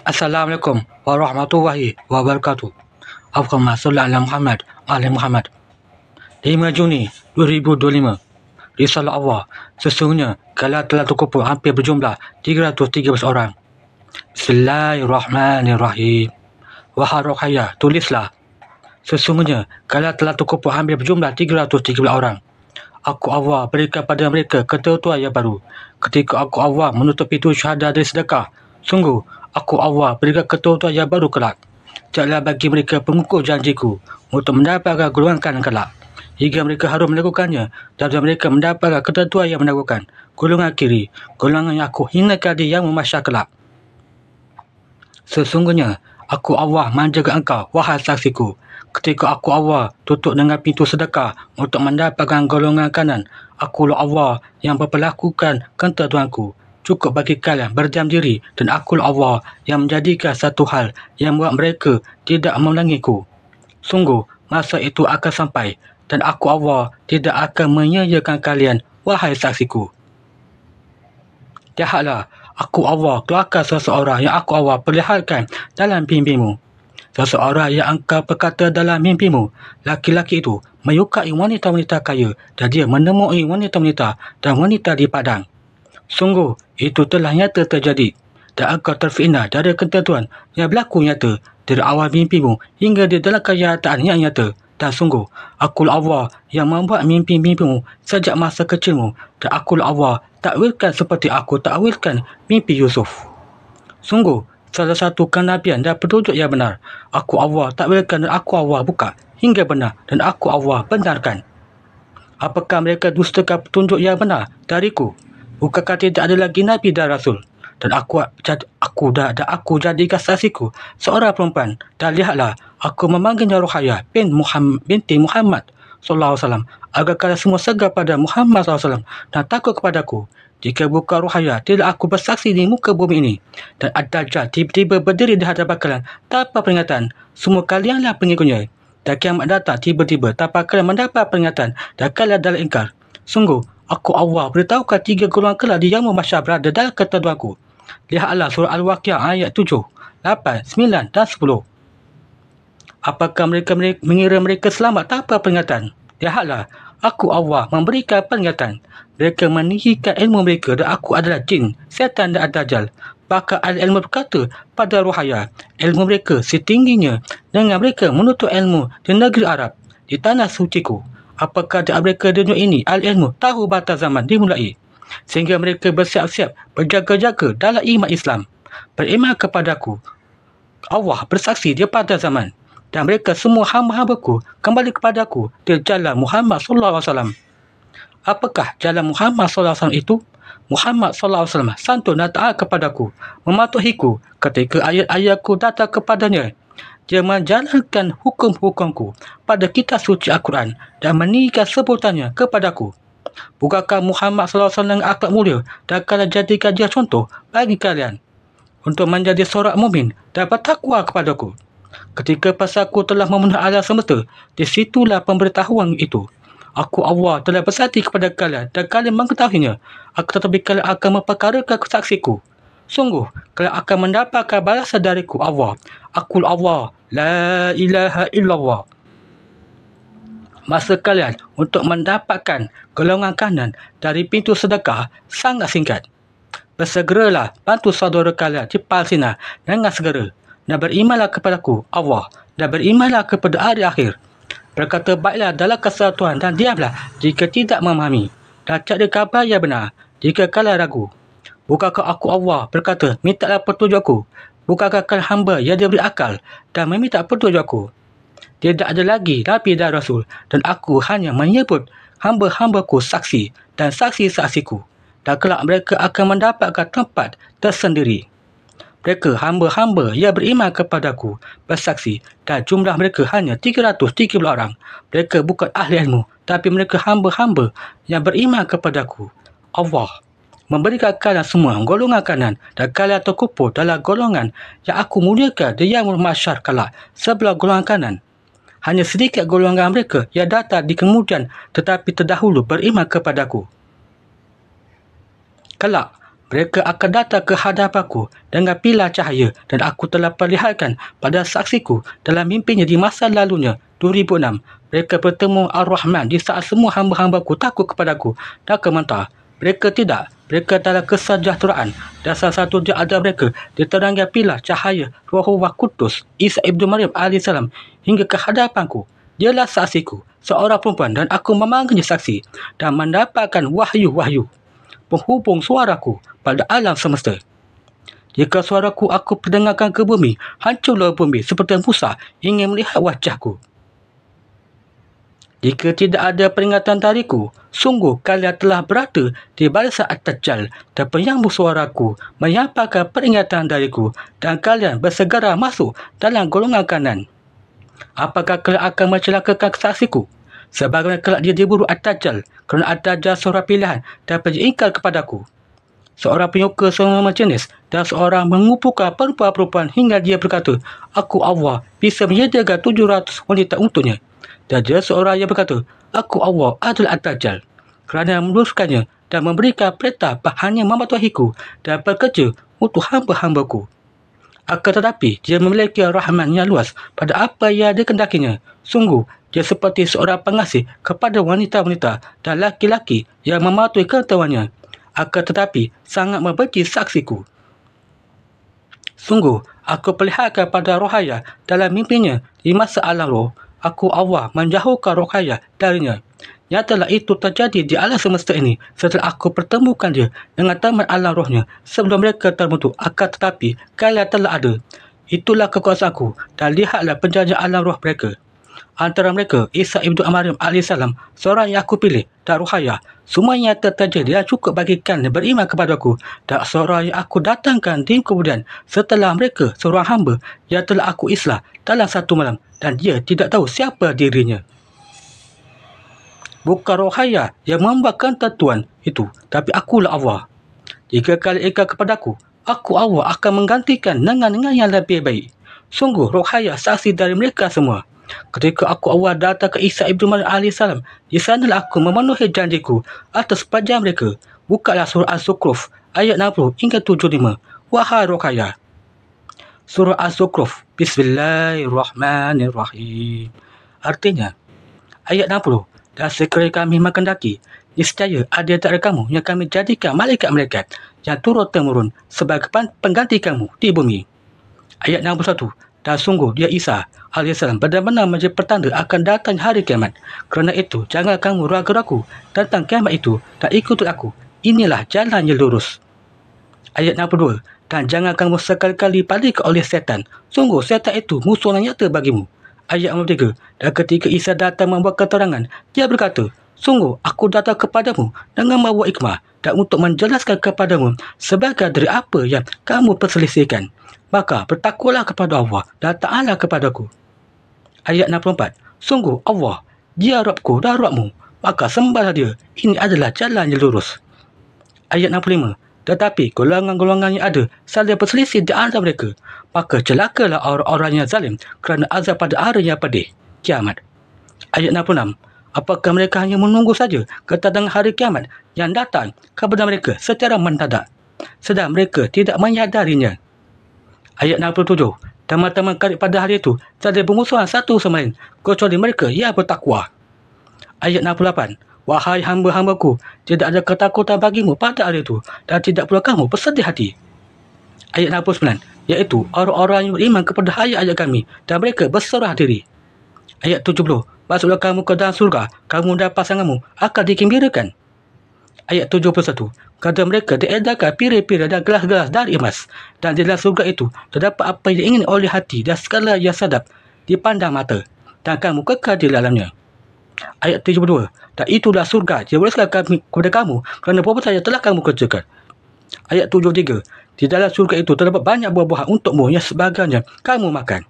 Assalamualaikum warahmatullahi wabarakatuh. Allahumma shalli ala Muhammad ali Muhammad. 5 Juni 2025. Risalah Allah. Sesungguhnya kalian telah terkumpul hampir berjumlah 313 orang. Bismillahirrahmanirrahim. Wahai Ruqayyah, tulislah. Sesungguhnya kalian telah terkumpul hampir berjumlah 313 orang. Aku Allah berikan pada mereka ketentuan yang baru. Ketika aku Allah menutup pintu syahadah dari sedekah, sungguh aku Allah berikan ketentuan yang baru kelak. Janganlah bagi mereka pengukur janjiku untuk mendapatkan golongan kanan kelak, hingga mereka harus melakukannya, dan mereka mendapatkan ketentuan yang menakutkan golongan kiri, golongan yang aku hinakan di yang memasya kelak. Sesungguhnya aku Allah menjaga engkau, wahai saksiku. Ketika aku Allah tutup dengan pintu sedekah untuk mendapatkan golongan kanan, akulah Allah yang memperlakukan ketentuanku. Cukup bagi kalian berdiam diri, dan akulah Allah yang menjadikan satu hal yang membuat mereka tidak mengulangiku. Sungguh masa itu akan sampai, dan aku Allah tidak akan menyia-nyiakan kalian, wahai saksiku. Lihatlah, aku Allah keluarkan seseorang yang aku Allah perlihatkan dalam mimpimu. Seseorang yang engkau berkata dalam mimpimu, laki-laki itu menyukai wanita-wanita kaya, dan dia menemui wanita-wanita dan wanita di padang. Sungguh, itu telah nyata terjadi, dan engkau terfitnah dari ketentuan yang berlaku nyata dari awal mimpimu hingga di dalam kenyataan yang nyata. Dan sungguh, akulah Allah yang membuat mimpi-mimpimu sejak masa kecilmu, dan akulah Allah takwilkan seperti aku takwilkan mimpi Yusuf. Sungguh, salah satu kenabian dan petunjuk yang benar. Aku Allah takwilkan dan aku Allah buka hingga benar, dan aku Allah benarkan. Apakah mereka dustakan petunjuk yang benar dariku? Bukankah tidak ada lagi Nabi dan Rasul? Dan aku jadikan saksiku seorang perempuan. Dan lihatlah, aku memanggilnya Ruqayyah binti Muhammad SAW, agar kalian semua segar pada Muhammad SAW dan takut kepadaku. Jika bukan Ruqayyah, tidak aku bersaksi di muka bumi ini. Dan Ad-Dajjal tiba-tiba berdiri di hadapan kalian tanpa peringatan. Semua kalianlah pengikutnya. Dan kiamat datang tiba-tiba tanpa kalian mendapat peringatan, dan kalian dalam ingkar. Sungguh, aku Allah beritahukan 3 golongan kelak di Yaumul Mahsyar berada dalam ketentuanku. Lihatlah surah Al-Waqiah ayat 7, 8, 9 dan 10. Apakah mereka mengira mereka selamat tanpa peringatan? Lihatlah, aku Allah memberikan peringatan. Mereka meninggikan ilmu mereka, dan aku adalah jin, setan dan Ad-Dajjal. Maka ahli ilmu berkata pada Ruqayyah, ilmu mereka setingginya dengan mereka menuntut ilmu di negeri Arab, di tanah suciku. Apakah di mereka dunia ini ahli ilmu tahu batas zaman dimulai, sehingga mereka bersiap-siap berjaga-jaga dalam iman Islam, beriman kepadaku. Allah bersaksi di pada zaman, dan mereka semua hamba-hambaku kembali kepadaku di jalan Muhammad SAW. Apakah jalan Muhammad SAW itu? Muhammad SAW santun dan taat kepadaku, mematuhiku ketika ayat-ayatku datang kepadanya. Dia menjalankan hukum-hukumku pada kitab suci Al-Quran dan meninggikan sebutannya kepadaku. Bukankah Muhammad SAW akhlak mulia, dan kalian jadikan dia contoh bagi kalian untuk menjadi seorang mukmin dan bertakwa kepadaku? Ketika pasalku telah memenuhi alam semesta, di situlah pemberitahuan itu. Aku Allah telah bersaksi kepada kalian, dan kalian mengetahuinya. Tetapi kalian akan memperkarakan kesaksiku. Sungguh, kalian akan mendapatkan balasan dariku Allah. Aku Allah, la ilaha illallah. Masa kalian untuk mendapatkan golongan kanan dari pintu sedekah sangat singkat. Bersegeralah bantu saudara kalian di Palestina dengan segera, dan berimanlah kepadaku Allah, dan berimanlah kepada hari akhir. Berkata baiklah dalam kesatuan, dan diamlah jika tidak memahami, dan cari kabar yang benar jika kalian ragu. Bukankah aku Allah berkata, mintalah petunjukku? Bukankah kalian hamba yang diberi akal dan meminta petunjukku? Tidak ada lagi Nabi dan Rasul, dan aku hanya menyebut hamba-hambaku saksi dan saksi-saksiku, dan kelak mereka akan mendapatkan tempat tersendiri. Mereka hamba-hamba yang beriman kepadaku bersaksi, dan jumlah mereka hanya 330 orang. Mereka bukan ahli ilmu, tapi mereka hamba-hamba yang beriman kepadaku. Allah memberikan kalian semua golongan kanan, dan kalian terkumpul dalam golongan yang aku muliakan di Yaumul Mahsyar kelak sebelah golongan kanan. Hanya sedikit golongan mereka yang datang di kemudian tetapi terdahulu beriman kepadaku. Kelak Mereka akan datang ke hadapanku dengan pilar cahaya dan aku telah perlihatkan pada saksiku dalam mimpinya di masa lalunya 2006. Mereka bertemu Ar-Rahman di saat semua hamba-hambaku takut kepadaku dan gemetar. Mereka tidak. Mereka adalah kesejahteraan dan salah satu di antara mereka diterangi pilar cahaya Ruhullah Kudus Isa Ibnu Maryam AS hingga ke hadapanku. Dialah saksiku, seorang perempuan, dan aku memanggilnya saksi dan mendapatkan wahyu-wahyu penghubung suaraku pada alam semesta. Jika suaraku aku perdengarkan ke bumi, hancurlah bumi seperti Musa ingin melihat wajahku. Jika tidak ada peringatan dariku, sungguh kalian telah berada di barisan At-Dajjal dan penyambung suaraku menyampaikan peringatan dariku dan kalian bersegera masuk dalam golongan kanan. Apakah kalian akan mencelakakan saksiku? Sebagaimana kelak dia diburu At-Dajjal kerana At-Dajjal seorang pilihan dan ingkar kepadaku. Seorang penyuka semua jenis dan seorang mengumpulkan perempuan-perempuan hingga dia berkata, aku Allah bisa menyediakan 700 wanita untuknya. Dan dia seorang yang berkata, aku Allah adalah At-Dajjal kerana meluruskannya dan memberikan perintah hanya mematuhiku dan bekerja untuk hamba-hambaku. Akan tetapi dia memiliki rahmat yang luas pada apa yang dikehendakinya. Sungguh dia seperti seorang pengasih kepada wanita-wanita dan laki-laki yang mematuhi ketentuannya. Akan tetapi sangat membenci saksiku. Sungguh aku perlihatkan pada Rohaya dalam mimpinya di masa alam roh. Aku Allah menjauhkan Rohaya darinya. Nyatalah itu terjadi di alam semesta ini setelah aku pertemukan dia dengan teman alam rohnya sebelum mereka terbentuk. Akan tetapi kalian telah ada. Itulah kekuasaanku dan lihatlah penjaja alam roh mereka. Antara mereka Isa Ibnu Maryam AS, seorang yang aku pilih, dan Rohaya. Semua yang terjadi dan cukup bagi kalian beriman kepadaku, dan seorang yang aku datangkan di kemudian setelah mereka seorang hamba yang telah aku islah dalam satu malam dan dia tidak tahu siapa dirinya. Bukan Rohaya yang membuat ketentuan itu, tapi akulah Allah. Jika kalian ingkar kepadaku, aku Allah akan menggantikan dengan yang lebih baik. Sungguh Rohaya saksi dari mereka semua. Ketika aku Allah datang ke Isa Ibnu Maryam AS, di sanalah aku memenuhi janjiku atas pelajaran mereka. Bukalah surah Az-Zukhruf ayat 60 hingga 75. Wahai Rohaya. Surah Az-Zukhruf. Bismillahirrahmanirrahim. Artinya, ayat 60. Dan sekiranya kami menghendaki, niscaya ada di antara kamu yang kami jadikan malaikat-malaikat yang turun-temurun sebagai pengganti kamu di bumi. Ayat 61. Dan sungguh dia Isa AS benar-benar menjadi pertanda akan datang hari kiamat. Kerana itu, jangan kamu ragu-ragu tentang kiamat itu dan ikutlah aku. Inilah jalan yang lurus. Ayat 62. Dan jangan kamu sekali-kali palikan oleh setan. Sungguh setan itu musuh yang nyata bagimu. Ayat 63. Dan ketika Isa datang membuat keterangan, dia berkata, sungguh aku datang kepadamu dengan membawa hikmah dan untuk menjelaskan kepadamu sebagai dari apa yang kamu perselisihkan. Maka bertakwalah kepada Allah dan ta'ala kepadaku. Ayat 64. Sungguh Allah, dia Rabbku dan Rabbmu, maka sembahlah dia. Ini adalah jalan yang lurus. Ayat 65. Tetapi golongan-golongan yang ada saling berselisih di antara mereka. Maka celakalah orang-orang yang zalim kerana azab pada hari yang pedih, kiamat. Ayat 66. Apakah mereka hanya menunggu saja kedatangan hari kiamat yang datang kepada mereka secara mendadak, sedang mereka tidak menyadarinya. Ayat 67. Teman-teman kalian pada hari itu saling bermusuhan satu sama lain, kecuali mereka yang bertakwa. Ayat 68. Wahai hamba-hambaku, tidak ada ketakutan bagimu pada hari itu dan tidak pula kamu bersedih hati. Ayat 69. Iaitu orang-orang yang beriman kepada ayat-ayat kami dan mereka berserah diri. Ayat 70. Masuklah kamu ke dalam surga, kamu dan pasanganmu akan dikembirakan. Ayat 71. Kepada mereka diedarkan piring-piring dan gelas-gelas dari emas. Dan di dalam surga itu terdapat apa yang diingini oleh hati dan segala yang sadap dipandang mata. Dan kamu kekal di dalamnya. Ayat 72. Dan itulah surga yang wariskan kami kepada kamu kerana perbuatan yang telah kamu kerjakan. Ayat 73. Di dalam surga itu terdapat banyak buah-buahan untukmu yang sebagainya kamu makan.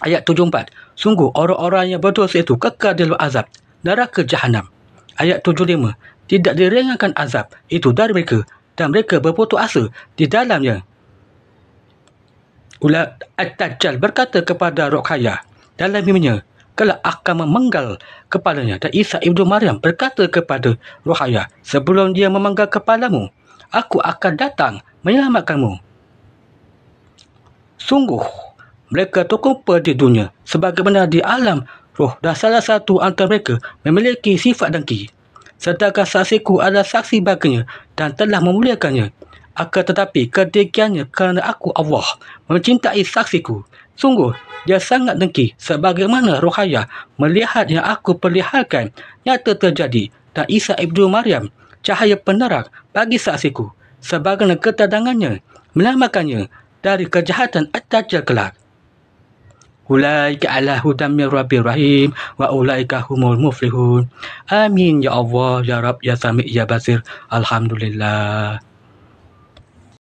Ayat 74. Sungguh orang-orang yang berdosa itu kekal di dalam azab neraka Jahanam. Ayat 75. Tidak diringankan azab itu dari mereka dan mereka berputus asa di dalamnya. Ular At-Dajjal berkata kepada Rohaya dalam mimpinya, kelak akan memenggal kepalanya. Dan Isa Ibnu Maryam berkata kepada Rohaya, sebelum dia memenggal kepalamu, aku akan datang menyelamatkanmu. Sungguh, mereka terkumpul di dunia sebagaimana di alam roh dan salah satu antara mereka memiliki sifat dengki. Sedangkan saksiku adalah saksi baginya dan telah memuliakannya. Akan tetapi kedengkiannya kerana aku Allah mencintai saksiku. Sungguh, dia sangat dengki sebagaimana Ruqayyah melihat yang aku perlihatkan nyata terjadi dan Isa ibnu Maryam cahaya penerang bagi saksiku sebagaimana ketenangannya menyelamatkannya dari kejahatan Ad-Dajjal kelak. Ulaika ala hudan min rabbir rahim wa ulaika humul muflihun. Amin ya Allah ya Rabb ya Sami' ya Basir. Alhamdulillah.